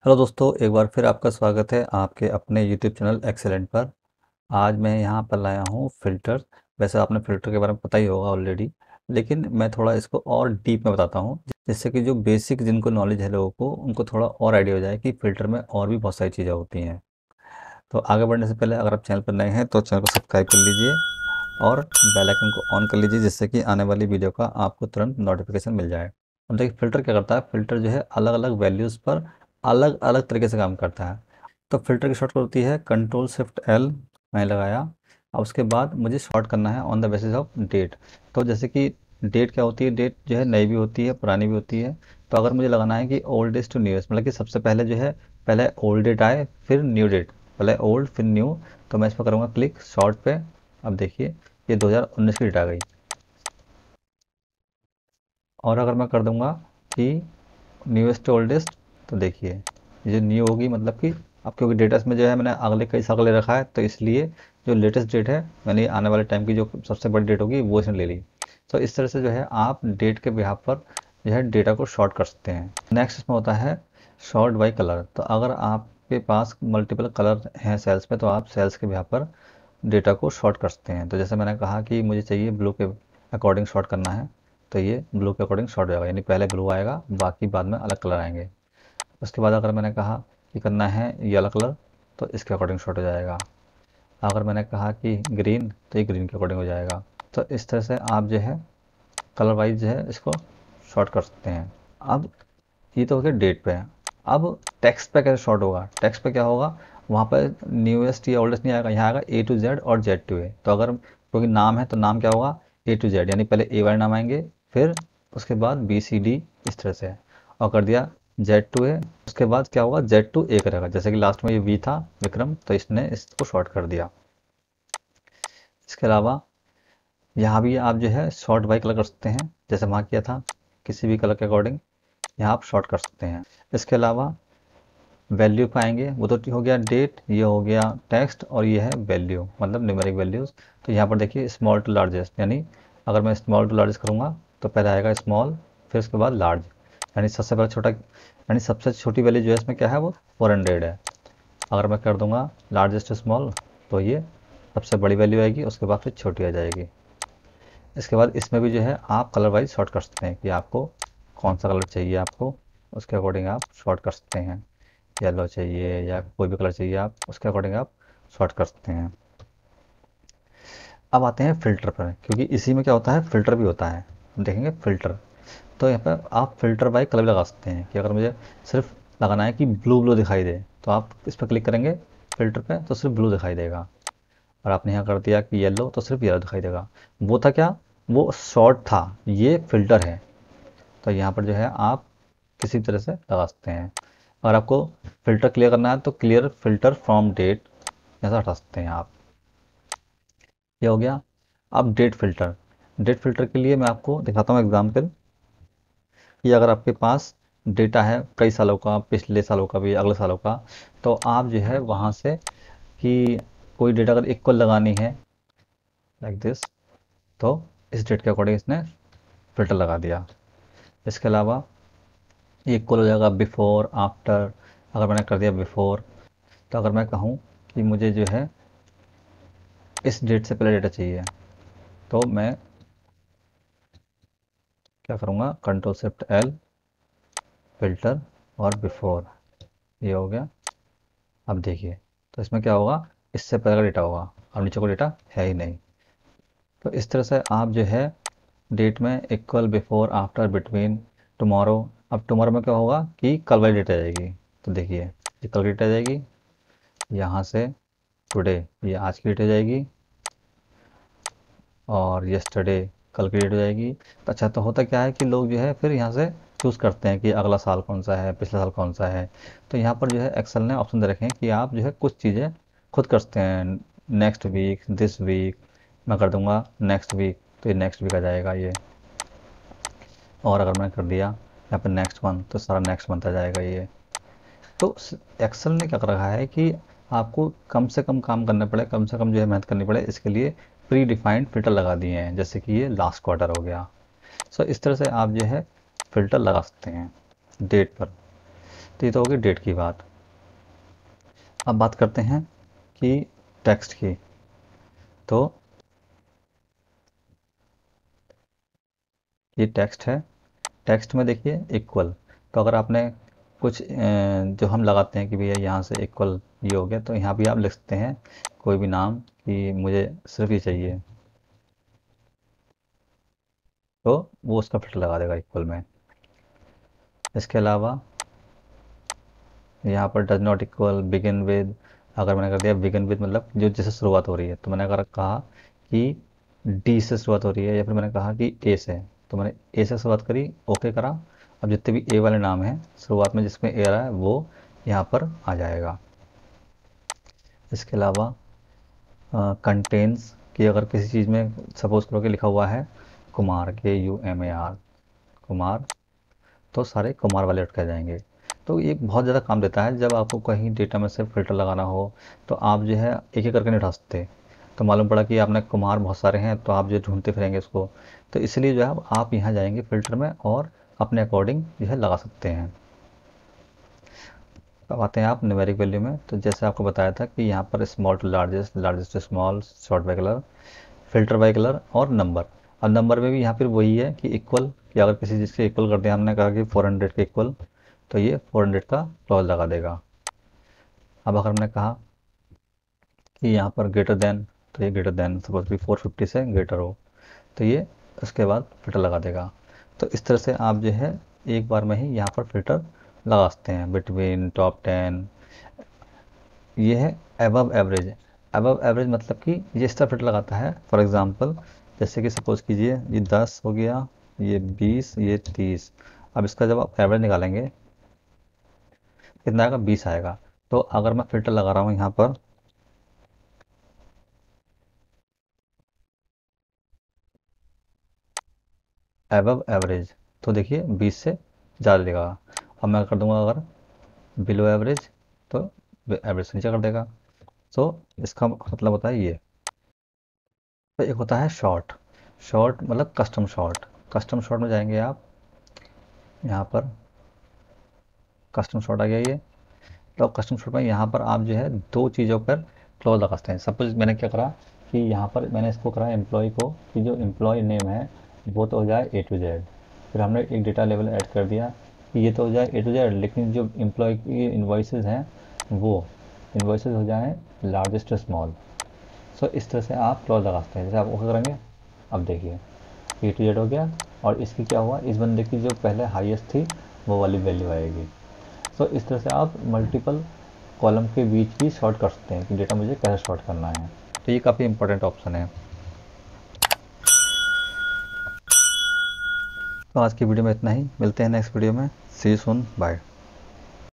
Hello दोस्तों, एक बार फिर आपका स्वागत है आपके अपने यूट्यूब चैनल एक्सेलेंट पर। आज मैं यहाँ पर लाया हूँ फ़िल्टर। वैसे आपने फ़िल्टर के बारे में पता ही होगा ऑलरेडी, लेकिन मैं थोड़ा इसको और डीप में बताता हूँ, जिससे कि जो बेसिक जिनको नॉलेज है लोगों को, उनको थोड़ा और आइडिया हो जाए कि फ़िल्टर में और भी बहुत सारी चीज़ें होती हैं। तो आगे बढ़ने से पहले अगर आप चैनल पर नए हैं तो चैनल को सब्सक्राइब कर लीजिए और बेल आइकन को ऑन कर लीजिए, जिससे कि आने वाली वीडियो का आपको तुरंत नोटिफिकेशन मिल जाए। अब देखिए फ़िल्टर क्या करता है। फ़िल्टर जो है अलग अलग वैल्यूज़ पर अलग अलग तरीके से काम करता है। तो फ़िल्टर की शॉर्टकट होती है कंट्रोल शिफ्ट एल। मैंने लगाया। अब उसके बाद मुझे शॉर्ट करना है on the basis of date. तो जैसे कि डेट क्या होती है, डेट जो है नई भी होती है पुरानी भी होती है। तो अगर मुझे लगाना है कि ओल्डेस्ट टू न्यूएस्ट, मतलब कि सबसे पहले जो है पहले ओल्ड डेट आए फिर न्यू डेट, पहले ओल्ड फिर न्यू। तो मैं इस पर करूँगा क्लिक शॉर्ट पे। अब देखिए ये 2019 की डेट आ गई। और अगर मैं कर दूंगा कि न्यूएस्ट ओल्डेस्ट, तो देखिए ये न्यू होगी, मतलब कि अब क्योंकि डेटा में जो है मैंने अगले कई साल का ले रखा है, तो इसलिए जो लेटेस्ट डेट है मैंने आने वाले टाइम की जो सबसे बड़ी डेट होगी वो इसने ले ली। तो इस तरह से जो है आप डेट के बिहाफ पर जो है डेटा को शॉर्ट कर सकते हैं। नेक्स्ट इसमें होता है शॉर्ट बाई कलर। तो अगर आपके पास मल्टीपल कलर हैं सेल्स में, तो आप सेल्स के बिहाफ पर डेटा को शॉर्ट कर सकते हैं। तो जैसे मैंने कहा कि मुझे चाहिए ब्लू के अकॉर्डिंग शॉर्ट करना है, तो ये ब्लू के अकॉर्डिंग शॉर्ट हो जाएगा, यानी पहले ब्लू आएगा बाकी बाद में अलग कलर आएंगे। उसके बाद अगर मैंने कहा कि करना है येलो कलर, तो इसके अकॉर्डिंग शॉर्ट हो जाएगा। अगर मैंने कहा कि ग्रीन, तो ये ग्रीन के अकॉर्डिंग हो जाएगा। तो इस तरह से आप जो है कलर वाइज जो है इसको शॉर्ट कर सकते हैं। अब ये तो हो गया डेट पे। अब टेक्स्ट पे कैसे शॉर्ट होगा, टेक्स्ट पे क्या होगा, वहाँ पर न्यूएस्ट या ओल्डेस्ट नहीं आएगा, यहाँ आएगा ए टू जेड और जेड टू ए। तो अगर क्योंकि नाम है तो नाम क्या होगा, ए टू जेड, यानी पहले ए वाले नाम आएंगे फिर उसके बाद बी सी डी, इस तरह से। और कर दिया जेड टू ए, उसके बाद क्या होगा जेड टू ए करेगा। जैसे कि लास्ट में ये वी था विक्रम, तो इसने इसको शॉर्ट कर दिया। इसके अलावा यहाँ भी आप जो है शॉर्ट बाई कलर कर सकते हैं, जैसे वहाँ किया था, किसी भी कलर के अकॉर्डिंग यहाँ आप शॉर्ट कर सकते हैं। इसके अलावा वैल्यू पे आएंगे, वो तो हो गया डेट, ये हो गया टेक्स्ट, और ये है वैल्यू मतलब न्यूमेरिक वैल्यूज़। तो यहाँ पर देखिए स्मॉल टू लार्जेस्ट, यानी अगर मैं स्मॉल टू लार्जेस्ट करूँगा तो पहले आएगा स्मॉल फिर उसके बाद लार्ज, यानी सबसे पहले छोटा, यानी सबसे छोटी वैल्यू जो है इसमें क्या है वो 400 है। अगर मैं कर दूंगा लार्जेस्ट टू स्मॉल, तो ये सबसे बड़ी वैल्यू आएगी, उसके बाद फिर छोटी आ जाएगी। इसके बाद इसमें भी जो है आप कलर वाइज शॉर्ट कर सकते हैं कि आपको कौन सा कलर चाहिए, आपको उसके अकॉर्डिंग आप शॉर्ट कर सकते हैं। येलो चाहिए या कोई भी कलर चाहिए, आप उसके अकॉर्डिंग आप शॉर्ट कर सकते हैं। अब आते हैं फ़िल्टर पर, क्योंकि इसी में क्या होता है फ़िल्टर भी होता है। हम देखेंगे फ़िल्टर। तो यहाँ पर आप फ़िल्टर बाय कलर भी लगा सकते हैं कि अगर मुझे सिर्फ लगाना है कि ब्लू ब्लू दिखाई दे, तो आप इस पर क्लिक करेंगे फ़िल्टर पे, तो सिर्फ ब्लू दिखाई देगा। और आपने यहाँ कर दिया कि येलो, तो सिर्फ येलो दिखाई देगा। वो था क्या, वो शॉर्ट था, ये फ़िल्टर है। तो यहाँ पर जो है आप किसी भी तरह से लगा सकते हैं। अगर आपको फ़िल्टर क्लियर करना है तो क्लियर फ़िल्टर फ्रॉम डेट ऐसा हटा सकते हैं आप। ये हो गया। अब डेट फ़िल्टर। डेट फ़िल्टर के लिए मैं आपको दिखाता हूँ एग्जाम्पल, कि अगर आपके पास डेटा है कई सालों का, पिछले सालों का भी, अगले सालों का, तो आप जो है वहाँ से कि कोई डेटा अगर इक्वल लगानी है लाइक दिस, तो इस डेट के अकॉर्डिंग इसने फ़िल्टर लगा दिया। इसके अलावा ये इक्वल हो जाएगा बिफोर आफ्टर। अगर मैंने कर दिया बिफोर, तो अगर मैं कहूँ कि मुझे जो है इस डेट से पहले डेटा चाहिए, तो मैं क्या करूँगा कंट्रोल शिफ्ट एल, फिल्टर और बिफोर, ये हो गया। अब देखिए तो इसमें क्या होगा, इससे पहले का डेटा होगा, अब नीचे को डेटा है ही नहीं। तो इस तरह से आप जो है डेट में equal before after between tomorrow. अब टुमारो में क्या होगा कि कल वाली डेट आ जाएगी। तो देखिए ये कल की डेट आ जाएगी, यहाँ से टुडे ये आज की डेट आ जाएगी, और यस्टरडे कल की डेट हो जाएगी। तो अच्छा, तो होता क्या है कि लोग जो है फिर यहाँ से चूज़ करते हैं कि अगला साल कौन सा है, पिछला साल कौन सा है। तो यहाँ पर जो है एक्सेल ने ऑप्शन दे रखे हैं कि आप जो है कुछ चीज़ें खुद कर सकते हैं। नेक्स्ट वीक, दिस वीक, मैं कर दूंगा नेक्स्ट वीक, तो ये नेक्स्ट वीक आ जाएगा ये। और अगर मैंने कर दिया यहाँ पर नेक्स्ट मंथ, तो सारा नेक्स्ट मंथ आ जाएगा ये। तो एक्सेल ने क्या कर रखा है कि आपको कम से कम काम करना पड़े, कम से कम जो है मेहनत करनी पड़े, इसके लिए प्री डिफाइंड फिल्टर लगा दिए हैं, जैसे कि ये लास्ट क्वार्टर हो गया। सो इस तरह से आप जो है फ़िल्टर लगा सकते हैं डेट पर। तो ये तो होगी डेट की बात। अब बात करते हैं कि टेक्स्ट की। तो ये टेक्स्ट है, टेक्स्ट में देखिए इक्वल। तो अगर आपने कुछ जो हम लगाते हैं कि भैया यहाँ से इक्वल ये हो गया, तो यहाँ भी आप लिख सकते हैं कोई भी नाम कि मुझे सिर्फ ये चाहिए, तो वो उसका फिल्टर लगा देगा इक्वल में। इसके अलावा यहाँ पर does not equal begin with, अगर मैंने कर दिया बिगिन विद मतलब जो जिससे शुरुआत हो रही है, तो मैंने अगर कहा कि डी से शुरुआत हो रही है, या फिर मैंने कहा कि ए से, तो मैंने ए से शुरुआत करी, ओके करा। अब जितने भी ए वाले नाम हैं शुरुआत में जिसमें ए रहा है वो यहाँ पर आ जाएगा। इसके अलावा कंटेन्स कि अगर किसी चीज़ में सपोज करो कि लिखा हुआ है कुमार, KUMAR, कुमार, तो सारे कुमार वाले अटक जाएंगे। तो ये बहुत ज़्यादा काम देता है। जब आपको कहीं डेटा में से फ़िल्टर लगाना हो तो आप जो है एक एक करके नहीं उठा सकते। तो मालूम पड़ा कि आपने कुमार बहुत सारे हैं, तो आप जो ढूंढते फिरेंगे इसको, तो इसलिए जो है आप यहाँ जाएंगे फ़िल्टर में और अपने अकॉर्डिंग जो है लगा सकते हैं। अब आते हैं आप न्यूमेरिक वैल्यू में। तो जैसे आपको बताया था कि यहाँ पर small to largest, largest to small, sort by colour, filter by colour और नंबर। और नंबर में भी यहाँ पर वही है कि इक्वल, कि अगर किसी चीज़ के इक्वल कर दिया, हमने कहा कि 400 के इक्वल, तो ये 400 का क्लॉज लगा देगा। अब अगर हमने कहा कि यहाँ पर ग्रेटर देन, तो ये ग्रेटर देन सपोज भी 450 से ग्रेटर हो, तो ये उसके बाद फिल्टर लगा देगा। तो इस तरह से आप जो है एक बार में ही यहाँ पर फिल्टर लगा सकते हैं। बिटवीन, टॉप 10, ये है अबव एवरेज। अबव एवरेज मतलब कि ये इस तरह फिल्टर लगाता है। फॉर एग्जांपल जैसे कि सपोज कीजिए ये 10 हो गया, ये 20, ये 30। अब इसका जब आप एवरेज निकालेंगे कितना आएगा, 20 आएगा। तो अगर मैं फिल्टर लगा रहा हूँ यहाँ पर एबव एवरेज, तो देखिए 20 से ज़्यादा देगा। अब मैं कर दूंगा अगर बिलो एवरेज, तो एवरेज से नीचे कर देगा। तो इसका मतलब होता है ये। तो एक होता है शॉर्ट, शॉर्ट मतलब कस्टम शॉर्ट। कस्टम शॉर्ट में जाएंगे आप, यहाँ पर कस्टम शॉर्ट आ गया ये। तो कस्टम शॉर्ट में यहाँ पर आप जो है दो चीज़ों पर क्लॉज लगा सकते हैं। सपोज मैंने क्या करा कि यहाँ पर मैंने इसको करा एम्प्लॉय को, कि जो एम्प्लॉय नेम है वो तो हो जाए A to Z। फिर हमने एक डेटा लेवल ऐड कर दिया कि ये तो हो जाए A to Z, लेकिन जो एम्प्लॉय की इन्वॉइसेस हैं वो इन्वॉइसेस हो जाएँ लार्जेस्ट स्मॉल। सो इस तरह से आप क्लॉज लगा सकते हैं। जैसे आप ओके करेंगे, अब देखिए A to Z हो गया, और इसकी क्या हुआ, इस बंदे की जो पहले हाईएस्ट थी वो वाली वैल्यू आएगी। सो इस तरह से आप मल्टीपल कॉलम के बीच भी शॉर्ट कर सकते हैं कि डेटा मुझे कैसे शॉर्ट करना है। तो ये काफ़ी इंपॉर्टेंट ऑप्शन है। तो आज की वीडियो में इतना ही, मिलते हैं नेक्स्ट वीडियो में। सी यू सून, बाय।